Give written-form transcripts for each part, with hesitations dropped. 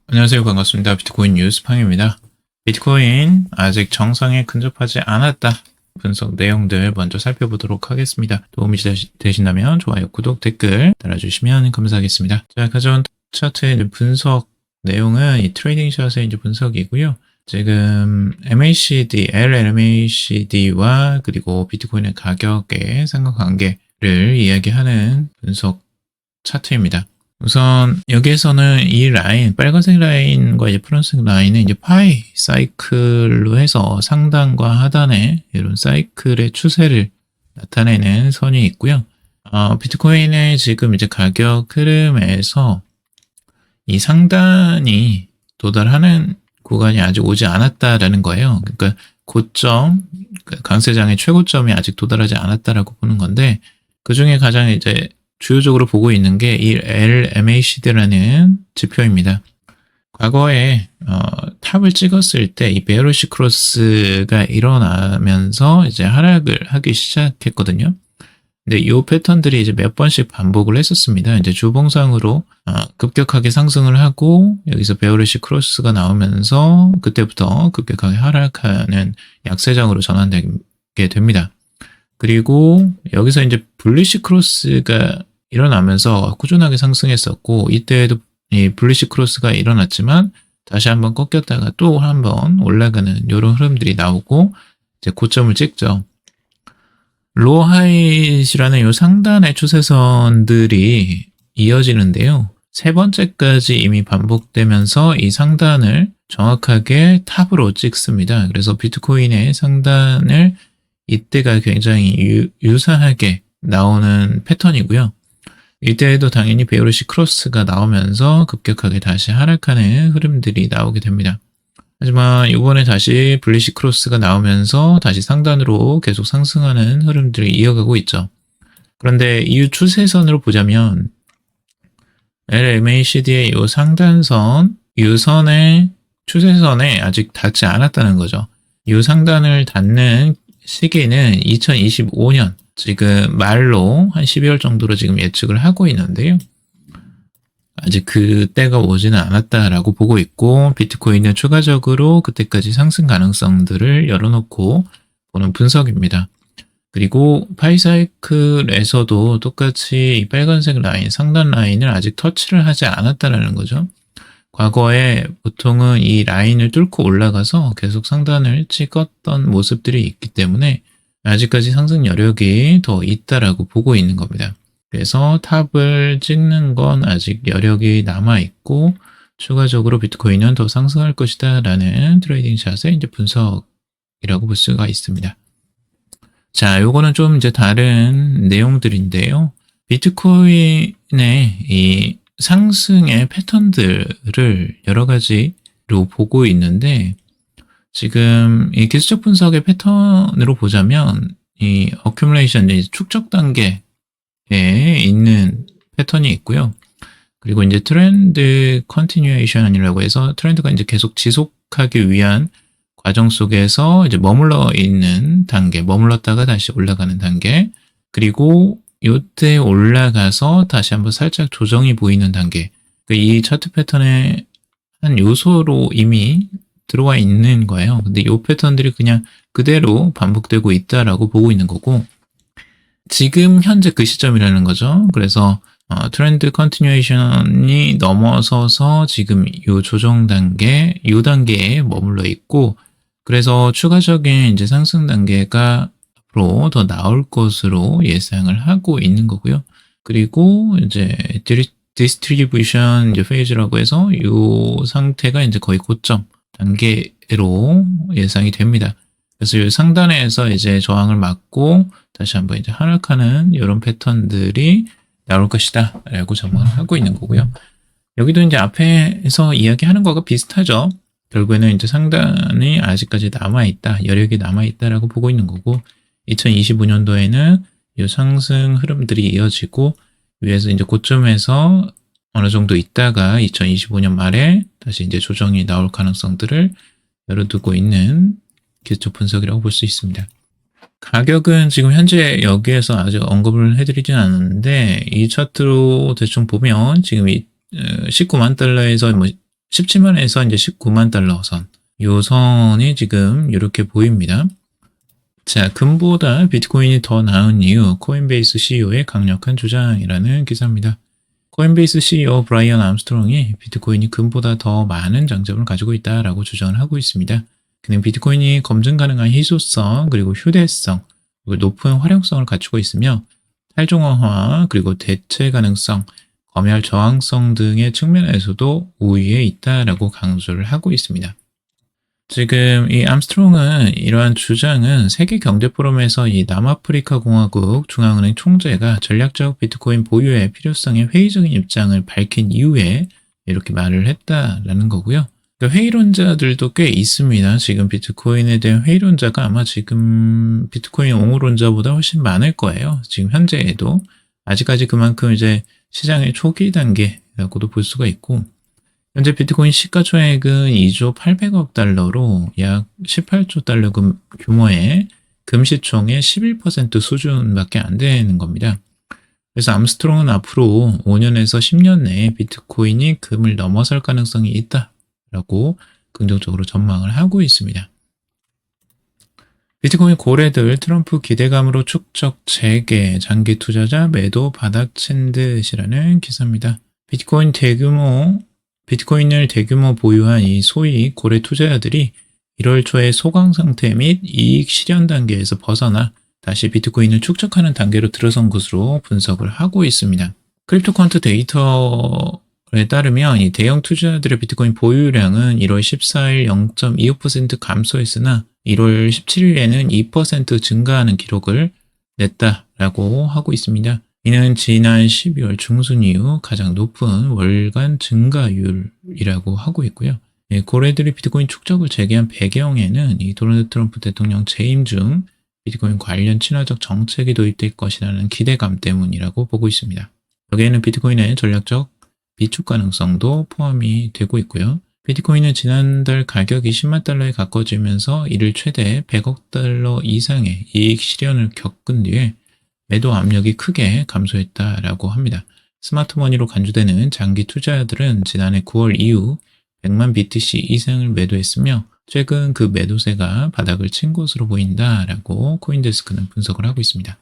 안녕하세요. 반갑습니다. 비트코인 뉴스팡입니다. 비트코인 아직 정상에 근접하지 않았다. 분석 내용들 먼저 살펴보도록 하겠습니다. 도움이 되신다면 좋아요, 구독, 댓글 달아주시면 감사하겠습니다. 자, 가져온 차트의 분석 내용은 이 트레이딩 샷의 이제 분석이고요. 지금 MACD, LMACD와 그리고 비트코인의 가격의 상관관계를 이야기하는 분석 차트입니다. 우선 여기에서는 이 라인, 빨간색 라인과 이제 푸른색 라인은 이제 파이 사이클로 해서 상단과 하단에 이런 사이클의 추세를 나타내는 선이 있고요. 비트코인의 지금 이제 가격 흐름에서 이 상단이 도달하는 구간이 아직 오지 않았다라는 거예요. 그러니까 고점, 강세장의 최고점이 아직 도달하지 않았다라고 보는 건데, 그 중에 가장 이제 주요적으로 보고 있는 게 이 LMACD라는 지표입니다. 과거에 탑을 찍었을 때 이 베어리시 크로스가 일어나면서 이제 하락을 하기 시작했거든요. 근데 이 패턴들이 이제 몇 번씩 반복을 했었습니다. 이제 주봉상으로 급격하게 상승을 하고 여기서 베어리시 크로스가 나오면서 그때부터 급격하게 하락하는 약세장으로 전환되게 됩니다. 그리고 여기서 이제 불리시 크로스가 일어나면서 꾸준하게 상승했었고, 이때에도 이 불리시 크로스가 일어났지만 다시 한번 꺾였다가 또 한번 올라가는 이런 흐름들이 나오고 이제 고점을 찍죠. 로어 하이시라는 이 상단의 추세선들이 이어지는데요. 세 번째까지 이미 반복되면서 이 상단을 정확하게 탑으로 찍습니다. 그래서 비트코인의 상단을 이때가 굉장히 유사하게 나오는 패턴이고요. 이때에도 당연히 베어리시 크로스가 나오면서 급격하게 다시 하락하는 흐름들이 나오게 됩니다. 하지만 이번에 다시 불리시 크로스가 나오면서 다시 상단으로 계속 상승하는 흐름들이 이어가고 있죠. 그런데 이 추세선으로 보자면 LMACD의 이 상단선, 이 선의 추세선에 아직 닿지 않았다는 거죠. 이 상단을 닿는 시기는 2025년 지금 말로 한 12월 정도로 지금 예측을 하고 있는데요. 아직 그때가 오지는 않았다라고 보고 있고, 비트코인은 추가적으로 그때까지 상승 가능성들을 열어놓고 보는 분석입니다. 그리고 파이사이클에서도 똑같이 이 빨간색 라인, 상단 라인을 아직 터치를 하지 않았다라는 거죠. 과거에 보통은 이 라인을 뚫고 올라가서 계속 상단을 찍었던 모습들이 있기 때문에 아직까지 상승 여력이 더 있다라고 보고 있는 겁니다. 그래서 탑을 찍는 건 아직 여력이 남아있고 추가적으로 비트코인은 더 상승할 것이다 라는 트레이딩 샷의 이제 분석이라고 볼 수가 있습니다. 자, 요거는 좀 이제 다른 내용들인데요. 비트코인의 이 상승의 패턴들을 여러 가지로 보고 있는데, 지금 이 기술적 분석의 패턴으로 보자면 이 어큐뮬레이션, 축적 단계에 있는 패턴이 있고요. 그리고 이제 트렌드 컨티뉴에이션이라고 해서 트렌드가 이제 계속 지속하기 위한 과정 속에서 이제 머물러 있는 단계, 머물렀다가 다시 올라가는 단계, 그리고 이때 올라가서 다시 한번 살짝 조정이 보이는 단계. 이 차트 패턴의 한 요소로 이미 들어와 있는 거예요. 근데 이 패턴들이 그냥 그대로 반복되고 있다라고 보고 있는 거고, 지금 현재 그 시점이라는 거죠. 그래서 트렌드 컨티뉴에이션이 넘어서서 지금 이 조정 단계, 이 단계에 머물러 있고, 그래서 추가적인 이제 상승 단계가 앞으로 더 나올 것으로 예상을 하고 있는 거고요. 그리고 이제 디스트리뷰션 이제 페이지라고 해서 이 상태가 이제 거의 고점 단계로 예상이 됩니다. 그래서 이 상단에서 이제 저항을 맞고 다시 한번 이제 하락하는 이런 패턴들이 나올 것이다 라고 전망을 하고 있는 거고요. 여기도 이제 앞에서 이야기하는 거가 비슷하죠. 결국에는 이제 상단이 아직까지 남아있다, 여력이 남아있다라고 보고 있는 거고, 2025년도에는 이 상승 흐름들이 이어지고 위에서 이제 고점에서 어느 정도 있다가 2025년 말에 다시 이제 조정이 나올 가능성들을 열어두고 있는 기술적 분석이라고 볼 수 있습니다. 가격은 지금 현재 여기에서 아직 언급을 해드리진 않았는데, 이 차트로 대충 보면 지금 이 $19만 달러에서 뭐 17만에서 이제 19만 달러 선. 요 선이 지금 이렇게 보입니다. 자, 금보다 비트코인이 더 나은 이유, 코인베이스 CEO의 강력한 주장이라는 기사입니다. 코인베이스 CEO 브라이언 암스트롱이 비트코인이 금보다 더 많은 장점을 가지고 있다라고 주장을 하고 있습니다. 그는 비트코인이 검증 가능한 희소성, 그리고 휴대성, 그리고 높은 활용성을 갖추고 있으며 탈중앙화, 그리고 대체 가능성, 검열 저항성 등의 측면에서도 우위에 있다라고 강조를 하고 있습니다. 지금 이 암스트롱은 이러한 주장은 세계경제포럼에서 이 남아프리카 공화국 중앙은행 총재가 전략적 비트코인 보유의 필요성에 회의적인 입장을 밝힌 이후에 이렇게 말을 했다라는 거고요. 그러니까 회의론자들도 꽤 있습니다. 지금 비트코인에 대한 회의론자가 아마 지금 비트코인 옹호론자보다 훨씬 많을 거예요. 지금 현재에도 아직까지 그만큼 이제 시장의 초기 단계라고도 볼 수가 있고, 현재 비트코인 시가총액은 2조 800억 달러로 약 18조 달러 규모의 금시총의 11% 수준밖에 안 되는 겁니다. 그래서 암스트롱은 앞으로 5년에서 10년 내에 비트코인이 금을 넘어설 가능성이 있다라고 긍정적으로 전망을 하고 있습니다. 비트코인 고래들 트럼프 기대감으로 축적 재개, 장기 투자자 매도 바닥친 듯이라는 기사입니다. 비트코인을 대규모 보유한 이 소위 고래 투자자들이 1월 초에 소강 상태 및 이익 실현 단계에서 벗어나 다시 비트코인을 축적하는 단계로 들어선 것으로 분석을 하고 있습니다. 크립토컨트 데이터에 따르면 이 대형 투자자들의 비트코인 보유량은 1월 14일 0.25% 감소했으나 1월 17일에는 2% 증가하는 기록을 냈다라고 하고 있습니다. 이는 지난 12월 중순 이후 가장 높은 월간 증가율이라고 하고 있고요. 고래들이 비트코인 축적을 재개한 배경에는 이 도널드 트럼프 대통령 재임 중 비트코인 관련 친화적 정책이 도입될 것이라는 기대감 때문이라고 보고 있습니다. 여기에는 비트코인의 전략적 비축 가능성도 포함이 되고 있고요. 비트코인은 지난달 가격이 10만 달러에 가까워지면서 이를 최대 100억 달러 이상의 이익 실현을 겪은 뒤에 매도 압력이 크게 감소했다라고 합니다. 스마트머니로 간주되는 장기 투자자들은 지난해 9월 이후 100만 BTC 이상을 매도했으며 최근 그 매도세가 바닥을 친 것으로 보인다라고 코인데스크는 분석을 하고 있습니다.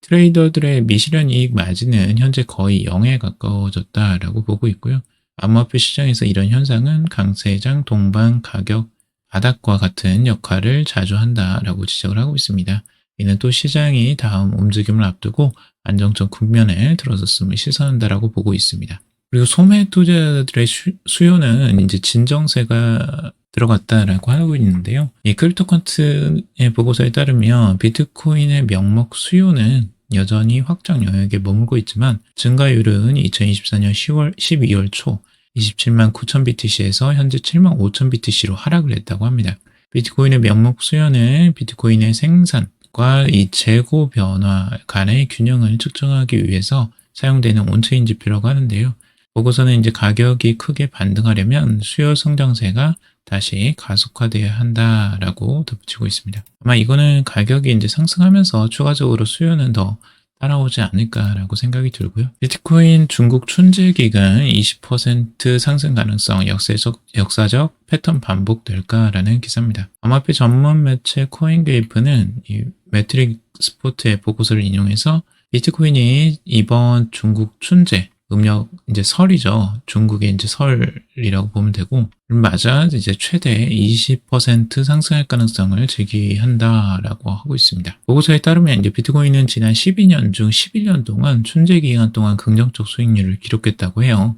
트레이더들의 미실현 이익 마진은 현재 거의 0에 가까워졌다라고 보고 있고요. 암호화폐 시장에서 이런 현상은 강세장 동반 가격 바닥과 같은 역할을 자주 한다라고 지적을 하고 있습니다. 이는 또 시장이 다음 움직임을 앞두고 안정적 국면에 들어섰음을 시사한다라고 보고 있습니다. 그리고 소매 투자자들의 수요는 이제 진정세가 들어갔다라고 하고 있는데요. 이 크립토컨트의 보고서에 따르면 비트코인의 명목 수요는 여전히 확장 영역에 머물고 있지만 증가율은 2024년 12월 초 27만 9천 BTC에서 현재 7만 5천 BTC로 하락을 했다고 합니다. 비트코인의 명목 수요는 비트코인의 생산과 이 재고 변화 간의 균형을 측정하기 위해서 사용되는 온체인 지표라고 하는데요. 보고서는 이제 가격이 크게 반등하려면 수요 성장세가 다시 가속화돼야 한다라고 덧붙이고 있습니다. 아마 이거는 가격이 이제 상승하면서 추가적으로 수요는 더 따라오지 않을까라고 생각이 들고요. 비트코인 중국 춘제 기간 20% 상승 가능성 역사적 패턴 반복될까라는 기사입니다. 암호화폐 전문 매체 코인게이프는 이 매트릭 스포트의 보고서를 인용해서 비트코인이 이번 중국 춘제 음력 이제 설이죠. 중국의 이제 설이라고 보면 되고, 맞아 이제 최대 20% 상승할 가능성을 제기한다라고 하고 있습니다. 보고서에 따르면 이제 비트코인은 지난 12년 중 11년 동안 춘제 기간 동안 긍정적 수익률을 기록했다고 해요.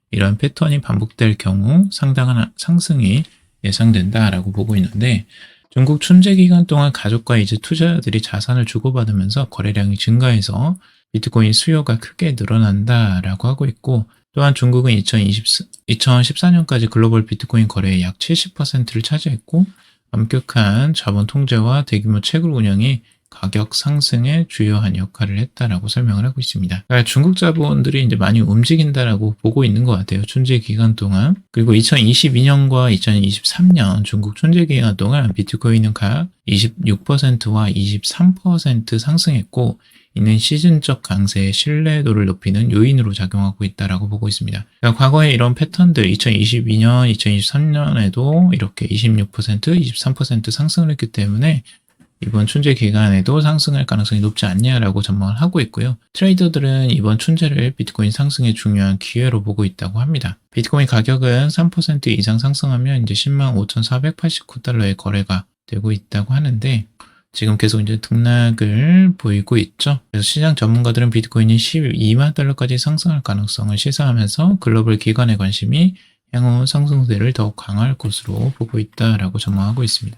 이런 패턴이 반복될 경우 상당한 상승이 예상된다라고 보고 있는데, 중국 춘제 기간 동안 가족과 이제 투자자들이 자산을 주고받으면서 거래량이 증가해서 비트코인 수요가 크게 늘어난다라고 하고 있고, 또한 중국은 2014년까지 글로벌 비트코인 거래의 약 70%를 차지했고, 엄격한 자본 통제와 대규모 채굴 운영이 가격 상승에 주요한 역할을 했다라고 설명을 하고 있습니다. 그러니까 중국 자본들이 이제 많이 움직인다라고 보고 있는 것 같아요. 춘제 기간 동안. 그리고 2022년과 2023년 중국 춘제 기간 동안 비트코인은 각 26%와 23% 상승했고, 있는 시즌적 강세의 신뢰도를 높이는 요인으로 작용하고 있다라고 보고 있습니다. 그러니까 과거에 이런 패턴들 2022년, 2023년에도 이렇게 26%, 23% 상승을 했기 때문에 이번 춘제 기간에도 상승할 가능성이 높지 않냐라고 전망을 하고 있고요. 트레이더들은 이번 춘제를 비트코인 상승의 중요한 기회로 보고 있다고 합니다. 비트코인 가격은 3% 이상 상승하면 이제 105,489달러의 거래가 되고 있다고 하는데 지금 계속 이제 등락을 보이고 있죠. 그래서 시장 전문가들은 비트코인이 12만 달러까지 상승할 가능성을 시사하면서 글로벌 기관의 관심이 향후 상승세를 더욱 강할 것으로 보고 있다라고 전망하고 있습니다.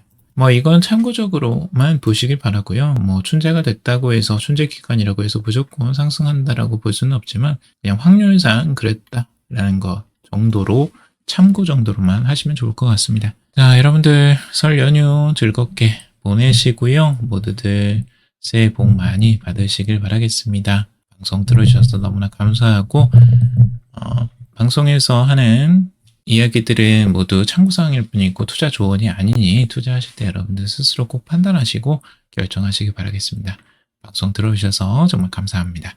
이건 참고적으로만 보시길 바라고요. 춘제가 됐다고 해서 춘제 기간이라고 해서 무조건 상승한다라고 볼 수는 없지만 그냥 확률상 그랬다라는 것 정도로 참고 정도로만 하시면 좋을 것 같습니다. 자, 여러분들 설 연휴 즐겁게 보내시고요. 모두들 새해 복 많이 받으시길 바라겠습니다. 방송 들어주셔서 너무나 감사하고 방송에서 하는 이야기들은 모두 참고사항일 뿐이고 투자 조언이 아니니 투자하실 때 여러분들 스스로 꼭 판단하시고 결정하시기 바라겠습니다. 방송 들어주셔서 정말 감사합니다.